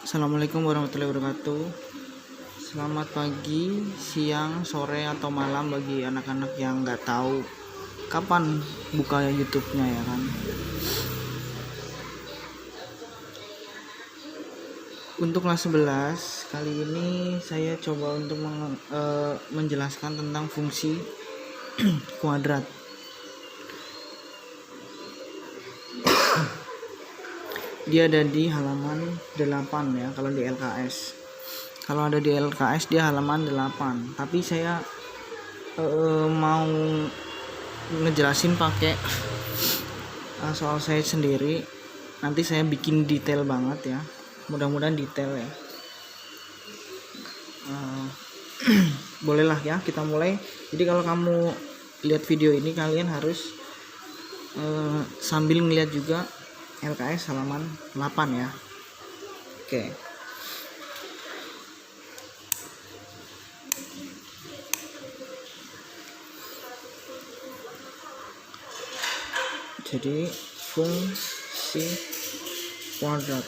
Assalamualaikum warahmatullahi wabarakatuh. Selamat pagi, siang, sore, atau malam bagi anak-anak yang nggak tahu kapan buka YouTube-nya ya kan. Untuk kelas 11 kali ini saya coba untuk menjelaskan tentang fungsi kuadrat. Dia ada di halaman 8 ya kalau di LKS. Kalau ada di LKS dia halaman 8, tapi saya mau ngejelasin pakai soal saya sendiri. Nanti saya bikin detail banget ya, mudah-mudahan detail ya. Bolehlah ya kita mulai. Jadi kalau kamu lihat video ini kalian harus sambil ngeliat juga LKS halaman 8 ya. Oke. Jadi fungsi kuadrat.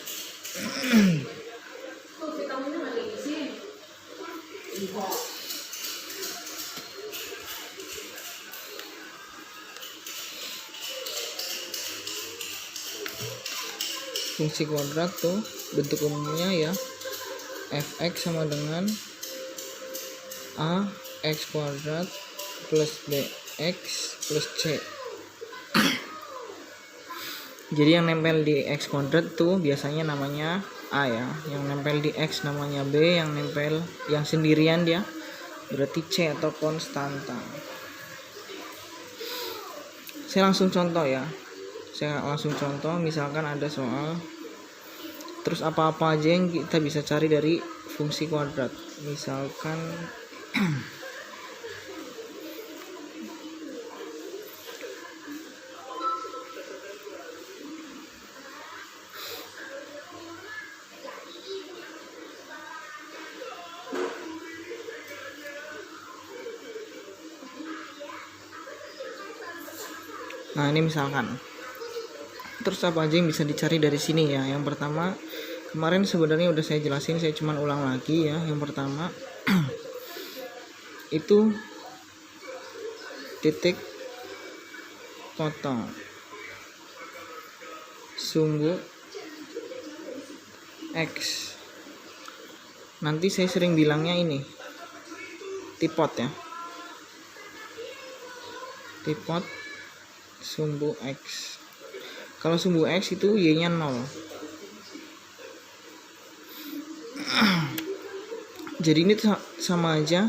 Fungsi kuadrat tuh bentuk umumnya ya fx sama dengan a x kuadrat plus bx plus c. Jadi yang nempel di x kuadrat tuh biasanya namanya a ya, yang nempel di x namanya b, yang nempel yang sendirian dia berarti c atau konstanta. Saya langsung contoh ya. Misalkan ada soal, terus apa-apa aja yang kita bisa cari dari fungsi kuadrat. Misalkan nah ini misalkan, terus apa aja yang bisa dicari dari sini ya. Yang pertama, kemarin sebenarnya udah saya jelasin, saya cuman ulang lagi ya. Yang pertama itu titik potong sumbu x. Nanti saya sering bilangnya ini tipot ya, tipot sumbu x. Kalau sumbu x itu y-nya 0. Jadi ini sama aja,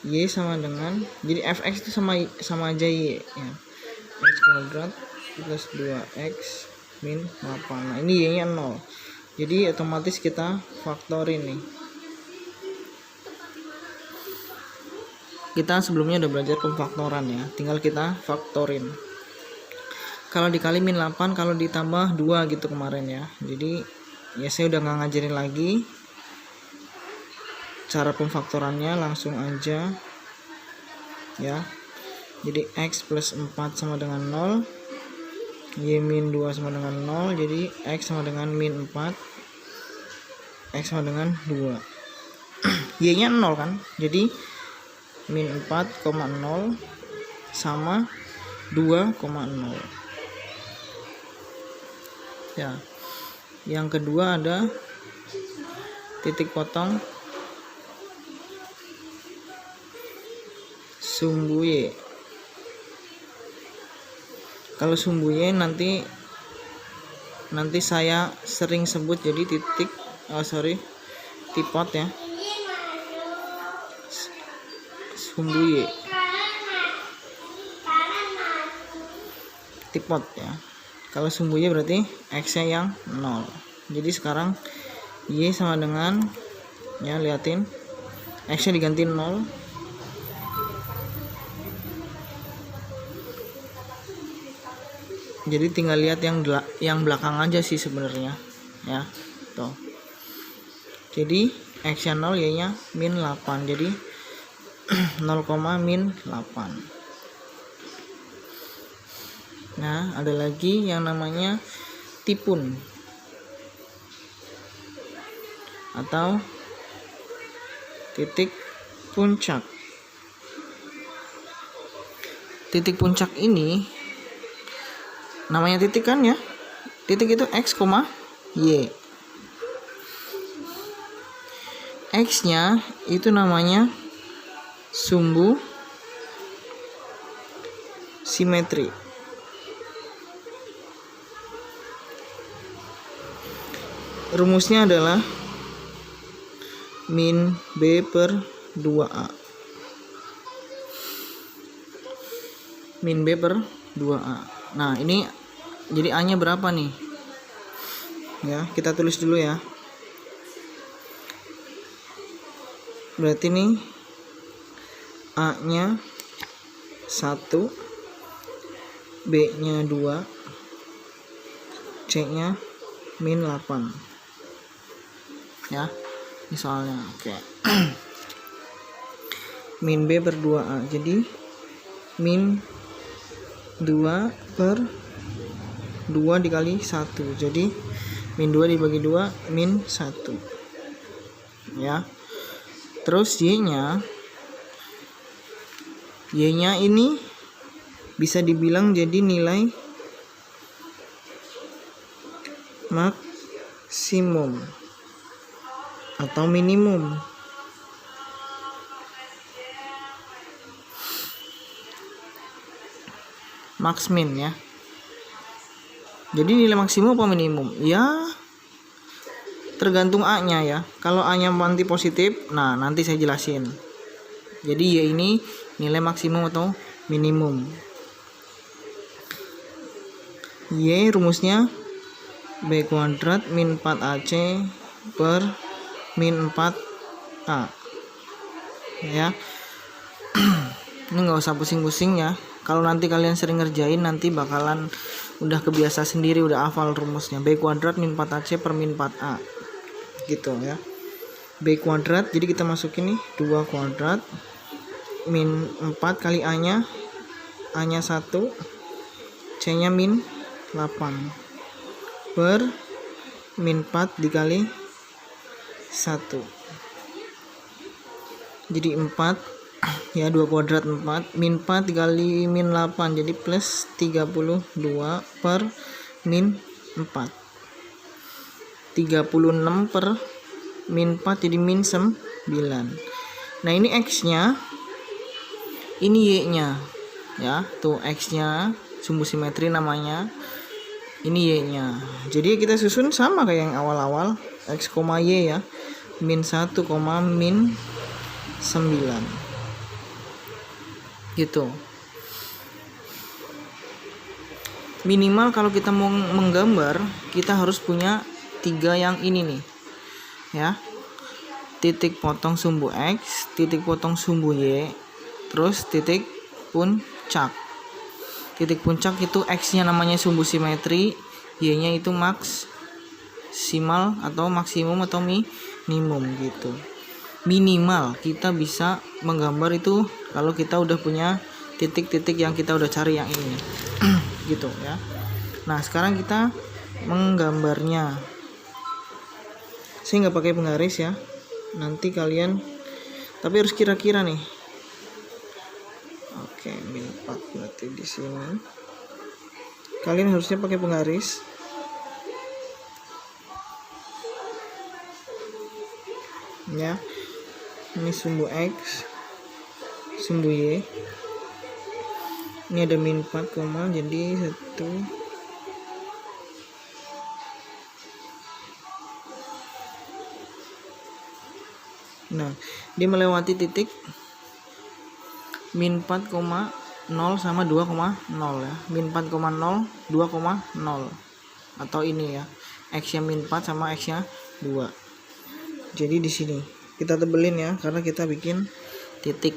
y sama dengan, jadi fx itu sama aja y ya. X kuadrat plus 2x min 8. Nah ini y-nya 0. Jadi otomatis kita faktorin nih. Kita sebelumnya udah belajar pemfaktoran ya, tinggal kita faktorin. Kalau dikali min 8, kalau ditambah 2 gitu kemarin ya. Jadi ya saya udah nggak ngajarin lagi cara pemfaktorannya, langsung aja ya. Jadi x plus 4 sama dengan 0, y min 2 sama dengan 0, jadi x sama dengan min 4, x sama dengan 2. Y nya 0 kan, jadi min 4,0 sama 2,0 ya. Yang kedua ada titik potong sumbu y. Kalau sumbu y nanti saya sering sebut jadi tipot ya, sumbu y, tipot ya. Kalau sumbu y berarti x-nya yang 0. Jadi sekarang y sama dengan, ya liatin, x-nya diganti 0. Jadi tinggal lihat yang belakang aja sih sebenarnya ya. Tuh. Jadi x-nya 0, y-nya min 8. Jadi 0, min 8. Nah, ada lagi yang namanya tipun. atau titik puncak. Titik puncak ini namanya titik kan ya. Titik itu X, Y. X-nya itu namanya sumbu simetri. Rumusnya adalah min B per 2A. Min B per 2A. Nah, ini jadi A-nya berapa nih? Ya, kita tulis dulu ya. Berarti nih A-nya 1, B-nya 2, C-nya min 8. Ya, ini soalnya. Oke. Min B per 2A. Jadi min 2 per 2 dikali 1. Jadi min 2 dibagi 2 min 1. Ya. Terus Y-nya ini bisa dibilang jadi nilai maksimum atau minimum. Max min ya. Jadi nilai maksimum apa minimum? Ya tergantung A-nya ya. Kalau A-nya nanti positif, nah nanti saya jelasin. Jadi Y ini nilai maksimum atau minimum. Y rumusnya B kuadrat min 4AC per min 4A. Ya. Ini nggak usah pusing-pusing ya. Kalau nanti kalian sering ngerjain, nanti bakalan udah kebiasa sendiri, udah hafal rumusnya. B kuadrat min 4AC per min 4A. Gitu ya. B kuadrat, jadi kita masukin nih 2 kuadrat min 4 kali A-nya 1, C-nya min 8 per min 4 dikali 1. Jadi 4 ya, 2 kuadrat 4 min 4 dikali min 8, jadi plus 32 per min 4. 36 per min 4 jadi min 9. Nah, ini X-nya, ini Y-nya ya. Tuh X-nya sumbu simetri namanya. Ini Y-nya. Jadi kita susun sama kayak yang awal-awal, X, Y ya. Min 1, min 9. Gitu. Minimal kalau kita mau menggambar, kita harus punya 3 yang ini nih. Ya. Titik potong sumbu X, titik potong sumbu Y, terus titik puncak. Titik puncak itu X-nya namanya sumbu simetri, Y-nya itu maksimal atau maksimum atau minimum gitu. Minimal kita bisa menggambar itu kalau kita udah punya titik-titik yang kita udah cari yang ini. Gitu ya. Nah, sekarang kita menggambarnya. Saya nggak pakai penggaris ya. Nanti kalian, tapi harus kira-kira nih. Oke, min 4 berarti di sini. Kalian harusnya pakai penggaris. Ya. Ini sumbu X, sumbu Y. Ini ada min 4, jadi 1. Nah, dia melewati titik min 4,0 sama 2,0 ya. Min 4,0, 2,0. Atau ini ya. X-nya min 4 sama X-nya 2. Jadi di sini kita tebelin ya, karena kita bikin titik.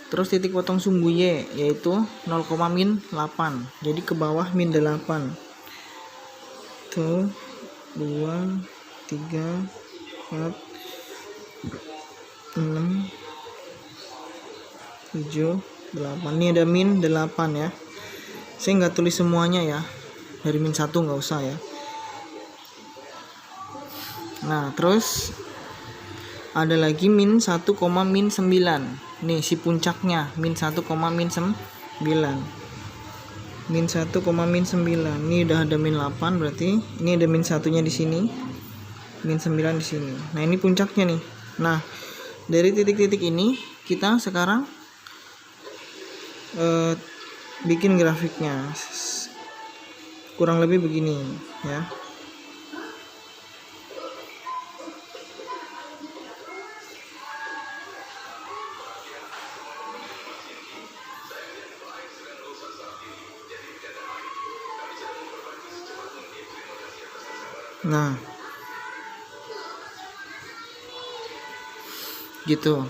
Terus titik potong sumbu Y yaitu 0, min 8. Jadi ke bawah min 8. Tuh 2, 3, 4, 6, 7, 8. Ini ada min 8 ya. Saya nggak tulis semuanya ya. Dari min 1 nggak usah ya. Nah, terus ada lagi min 1, min 9. Nih si puncaknya min 1, min 9. Min 1, min 9. Ini udah ada min 8 berarti ini ada min satunya di sini. Min 9 di sini. Nah, ini puncaknya nih. Nah, dari titik-titik ini kita sekarang bikin grafiknya. Kurang lebih begini ya. Nah, gitu.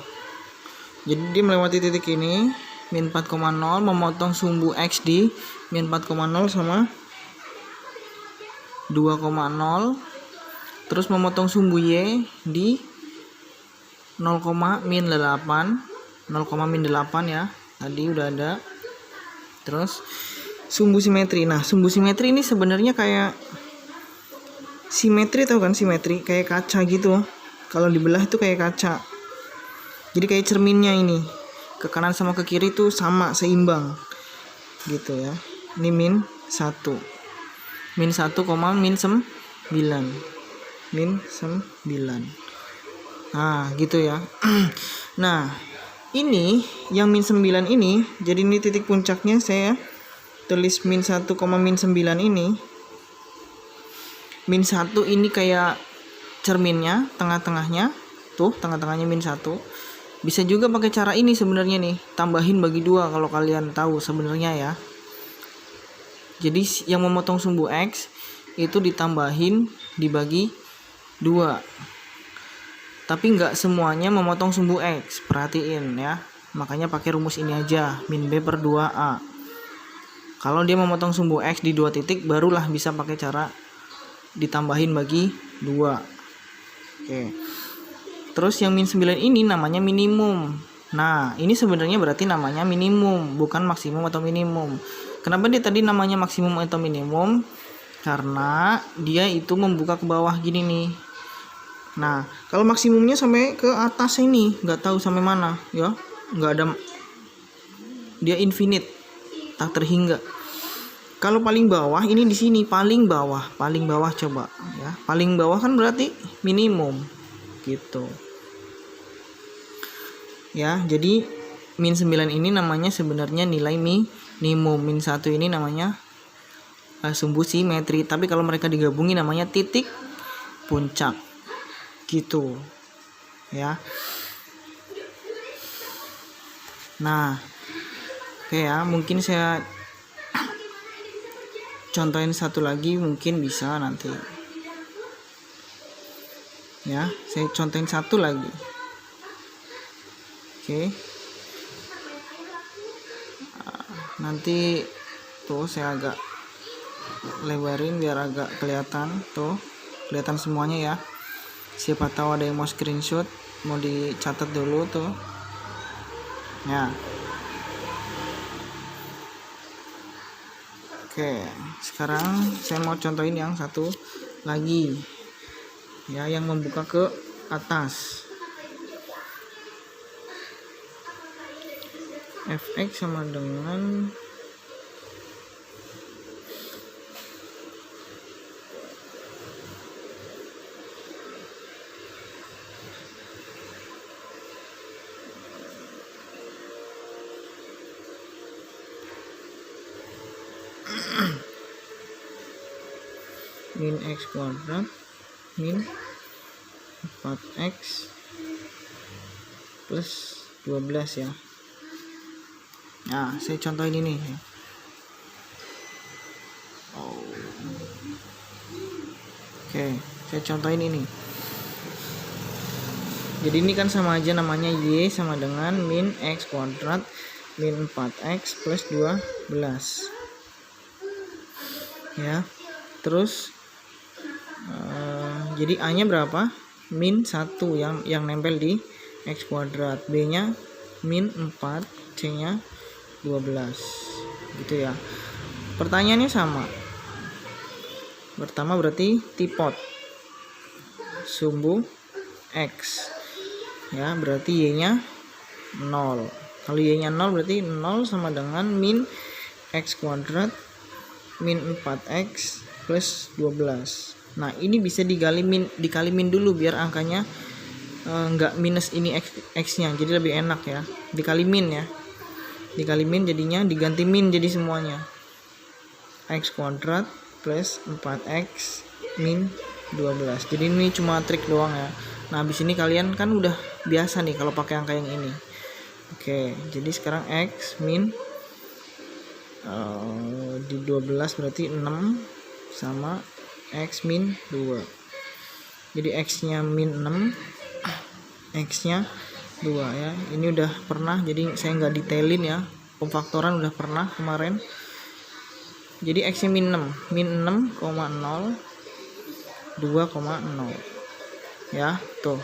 Jadi dia melewati titik ini min 4,0 memotong sumbu X di min 4,0 sama 2,0, terus memotong sumbu Y di 0, min 8 ya, tadi udah ada. Terus sumbu simetri. Nah, sumbu simetri ini sebenarnya kayak simetri, tau kan simetri, kayak kaca gitu. Kalau dibelah itu kayak kaca, jadi kayak cerminnya ini, ke kanan sama ke kiri tuh sama, seimbang gitu ya. Ini min 1, min 1, min 9, min 9. Nah gitu ya. Nah ini yang min 9 ini, jadi ini titik puncaknya, saya tulis min 1, min 9 ini. Min 1 ini kayak cerminnya, tengah-tengahnya tuh, tengah-tengahnya min 1. Bisa juga pakai cara ini sebenarnya nih, tambahin bagi 2 kalau kalian tahu sebenarnya ya. Jadi yang memotong sumbu X itu ditambahin dibagi 2. Tapi nggak semuanya memotong sumbu X, perhatiin ya. Makanya pakai rumus ini aja, min B per 2A. Kalau dia memotong sumbu X di 2 titik, barulah bisa pakai cara ditambahin bagi 2. Oke. Terus yang min 9 ini namanya minimum. Nah, ini sebenarnya berarti namanya minimum, bukan maksimum atau minimum. Kenapa dia tadi namanya maksimum atau minimum? Karena dia itu membuka ke bawah gini nih. Nah, kalau maksimumnya sampai ke atas ini, nggak tahu sampai mana ya. Nggak ada, dia infinite, tak terhingga. Kalau paling bawah ini di sini, paling bawah coba ya. Paling bawah kan berarti minimum gitu. Ya, jadi min 9 ini namanya sebenarnya nilai minimum. Min 1 ini namanya sumbu simetri, tapi kalau mereka digabungin namanya titik puncak. Gitu. Ya. Nah, oke ya, mungkin saya contohin satu lagi, mungkin bisa nanti. Ya, saya contohin satu lagi. Oke. Nanti tuh saya agak lebarin biar agak kelihatan, tuh kelihatan semuanya ya. Siapa tahu ada yang mau screenshot, mau dicatat dulu tuh ya. Oke, sekarang saya mau contohin yang satu lagi ya, yang membuka ke atas. Fx sama dengan min x kuadrat min 4x plus 12 ya. Nah, saya contohin ini ya. Oke, saya contohin ini. Jadi ini kan sama aja, namanya y sama dengan min x kuadrat min 4x plus 12 ya. Terus jadi a nya berapa? Min 1 yang nempel di x kuadrat, b nya min 4, c nya 12 gitu ya. Pertanyaannya sama. Pertama berarti tipot sumbu X. Ya, berarti Y-nya 0. Kalau Y-nya 0 berarti 0 sama dengan min X kuadrat min 4X plus 12. Nah, ini bisa dikali min dulu biar angkanya nggak minus ini X-nya, jadi lebih enak ya. Dikali min ya. Dikali min jadinya diganti min jadi semuanya. X kuadrat plus 4X min 12. Jadi ini cuma trik doang ya. Nah, habis ini kalian kan udah biasa nih kalau pakai angka yang ini. Oke, jadi sekarang X min di 12 berarti 6 sama X min 2. Jadi X-nya min 6, X-nya 2 ya. Ini udah pernah, jadi saya nggak detailin ya. Pemfaktoran udah pernah kemarin. Jadi X-nya min 6, min 6,0 2,0 ya, tuh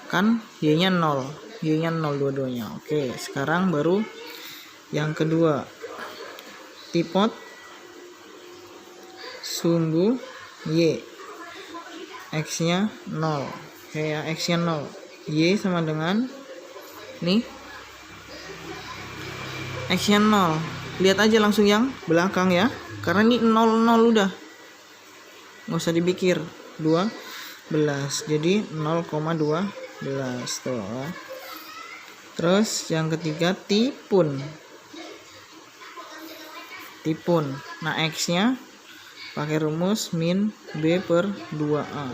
kan Y-nya 0, Y-nya 0 dua-duanya. Oke, sekarang baru yang kedua, tipot sumbu Y, X-nya 0. Oke ya, X-nya 0, Y sama dengan nih X-nya 0. Lihat aja langsung yang belakang ya, karena ini 0 0 udah, nggak usah dipikir. 12, jadi 0,12 tuh. Terus yang ketiga tipun. Nah, X nya pakai rumus min B per 2A.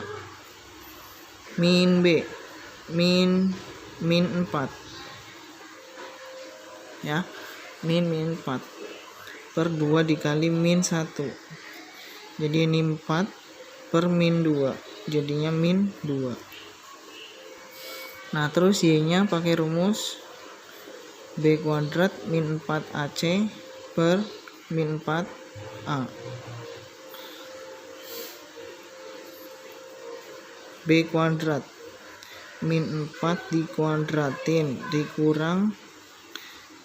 Min B min 4 ya, min 4 per 2 dikali min 1, jadi ini 4 per min 2, jadinya min 2. Nah, terus Y-nya pakai rumus B kuadrat min 4AC per min 4A. B kuadrat min 4 dikuadratin, dikurang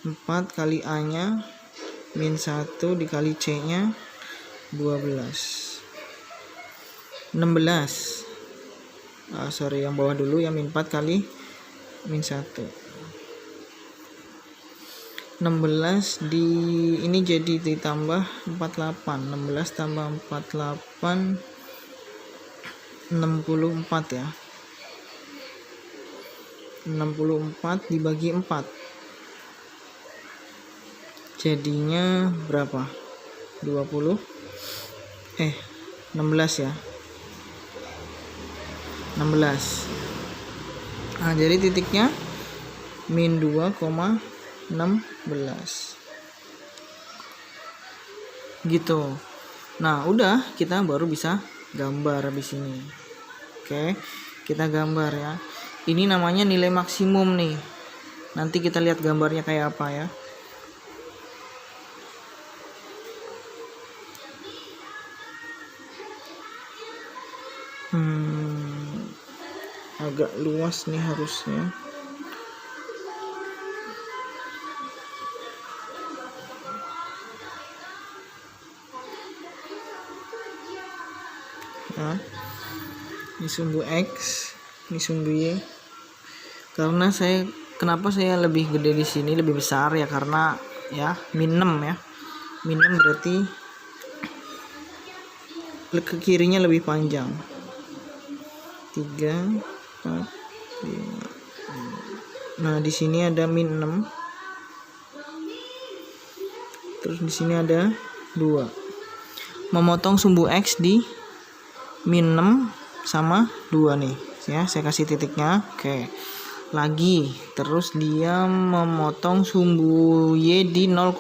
4 kali A-nya min 1 dikali C-nya 12. 16. Sorry, yang bawah dulu ya, min 4 kali min 1. 16 di ini jadi ditambah 48. 16 tambah 48 64 ya. 64 dibagi 4. Jadinya berapa? 16 ya. 16. Nah, jadi titiknya min 2,16 gitu. Nah, udah, kita baru bisa gambar habis ini. Oke, kita gambar ya. Ini namanya nilai maksimum nih. Nanti kita lihat gambarnya kayak apa ya. Agak luas nih harusnya. Nah, ini sumbu X, ini sumbu Y. Karena kenapa saya lebih gede di sini, lebih besar ya, karena ya min 6 ya. Min 6 berarti ke kirinya lebih panjang. 3 4 5. Nah, di sini ada min 6. Terus di sini ada 2. Memotong sumbu X di min 6 sama 2 nih ya, saya kasih titiknya. Oke, lagi terus dia memotong sumbu Y di 0,12,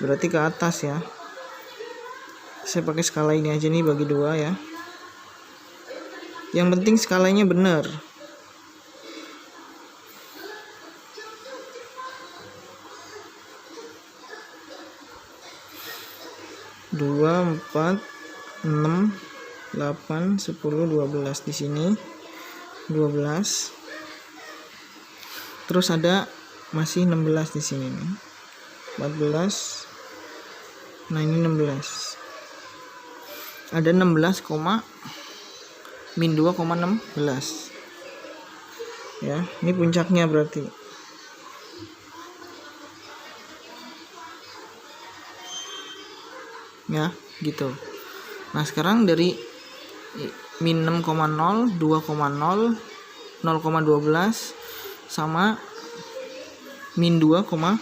berarti ke atas ya. Saya pakai skala ini aja nih, bagi 2 ya. Yang penting skalanya benar. Dua, 4, 6, 8, 10, 12 di sini 12. Terus ada masih 16 di sini nih. 14. Nah, ini 16. Ada 16,5 min 2,16 ya. Ini puncaknya berarti ya gitu. Nah sekarang dari min 6,0, 2,0, 0,12 sama min 2,12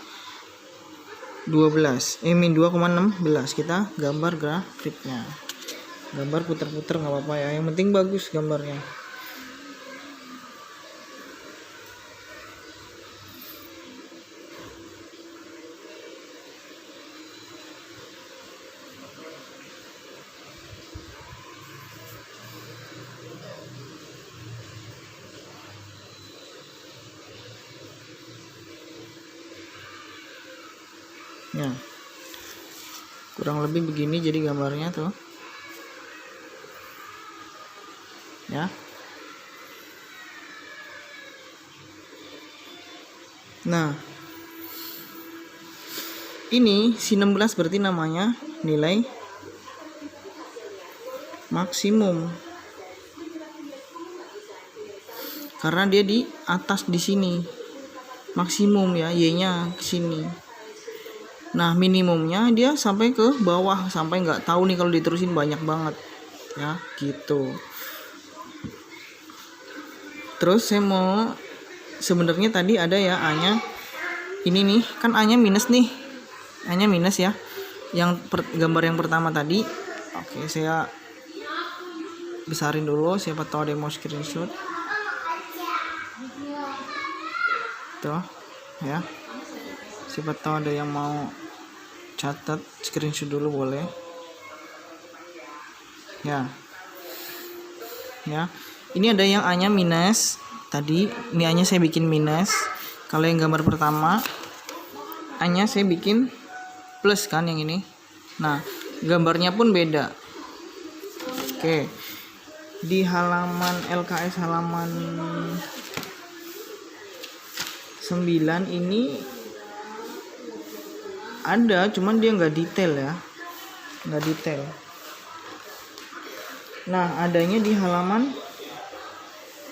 min 2,16 kita gambar grafiknya. Gambar puter-puter nggak apa-apa ya, yang penting bagus gambarnya. Ya, kurang lebih begini jadi gambarnya tuh ya. Nah ini si 16 berarti namanya nilai maksimum karena dia di atas di sini maksimum ya, y-nya ke sini. Nah minimumnya dia sampai ke bawah, sampai nggak tahu nih kalau diterusin banyak banget ya gitu. Terus saya mau sebenarnya tadi ada ya A-nya ini nih, kan A-nya minus nih, A-nya minus ya, yang gambar yang pertama tadi. Oke, saya besarin dulu, siapa tahu ada yang mau screenshot tuh ya, siapa tahu ada yang mau catat, screenshot dulu boleh ya. Ya ini ada yang A nya minus tadi, ini A nya saya bikin minus. Kalau yang gambar pertama A nya saya bikin plus kan yang ini. Nah gambarnya pun beda. Oke, di halaman LKS halaman 9 ini ada, cuman dia nggak detail ya, nggak detail. Nah adanya di halaman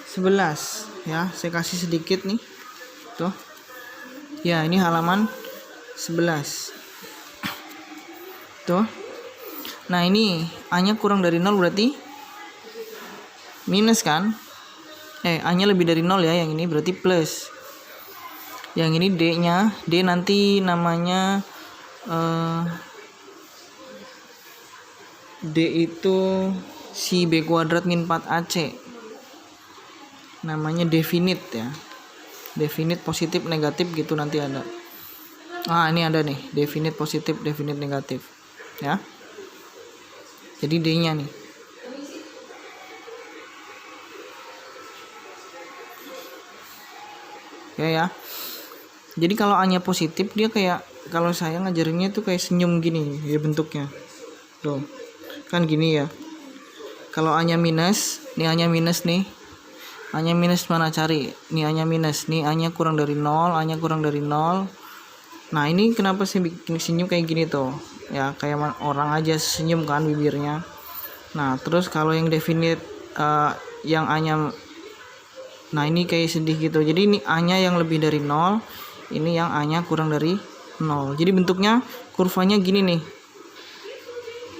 11 ya, saya kasih sedikit nih tuh ya, ini halaman 11 tuh. Nah ini A nya kurang dari 0 berarti minus kan, A nya lebih dari 0 ya, yang ini berarti plus. Yang ini D nya, D nanti namanya D itu si B kuadrat min 4AC, namanya definite ya, definite positif negatif gitu nanti ada. Ini ada nih definite positif definite negatif ya, jadi D nya nih ya. Jadi kalau A nya positif dia kayak, kalau saya ngajarinnya tuh kayak senyum gini ya bentuknya tuh kan gini ya. Kalau A nya minus, nih A nya minus nih, A nya minus mana cari, nih A nya minus, nih A nya kurang dari 0, A nya kurang dari 0. Nah ini kenapa saya bikin senyum kayak gini tuh ya, kayak orang aja senyum kan bibirnya. Nah terus kalau yang definite yang A nya, nah ini kayak sedih gitu, jadi ini A nya yang lebih dari 0, ini yang A nya kurang dari 0. Jadi bentuknya kurvanya gini nih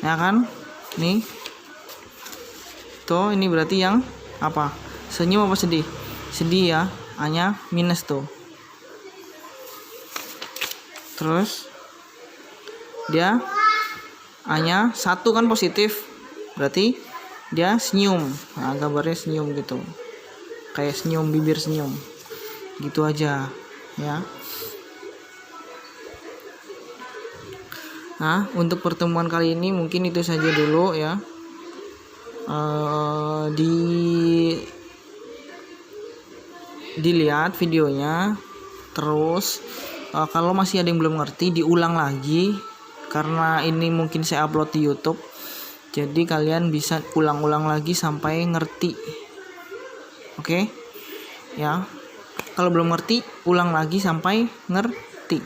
ya kan, nih tuh. Ini berarti yang apa, senyum apa sedih? Sedih ya, A nya minus tuh. Terus dia A nya 1 kan positif, berarti dia senyum. Nah gambarnya senyum gitu, kayak senyum, bibir senyum gitu aja ya. Nah untuk pertemuan kali ini mungkin itu saja dulu ya. Dilihat videonya, terus kalau masih ada yang belum ngerti diulang lagi, karena ini mungkin saya upload di YouTube, jadi kalian bisa ulang-ulang lagi sampai ngerti. Oke ya, kalau belum ngerti ulang lagi sampai ngerti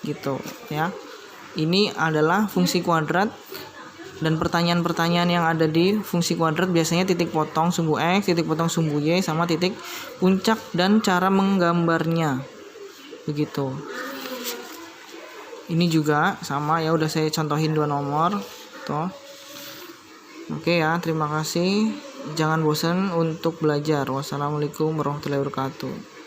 gitu ya. Ini adalah fungsi kuadrat Dan pertanyaan-pertanyaan yang ada di fungsi kuadrat biasanya titik potong sumbu X, titik potong sumbu Y, sama titik puncak dan cara menggambarnya. Begitu. Ini juga sama ya, udah saya contohin 2 nomor. Tuh. Oke ya, terima kasih. Jangan bosan untuk belajar. Wassalamualaikum warahmatullahi wabarakatuh.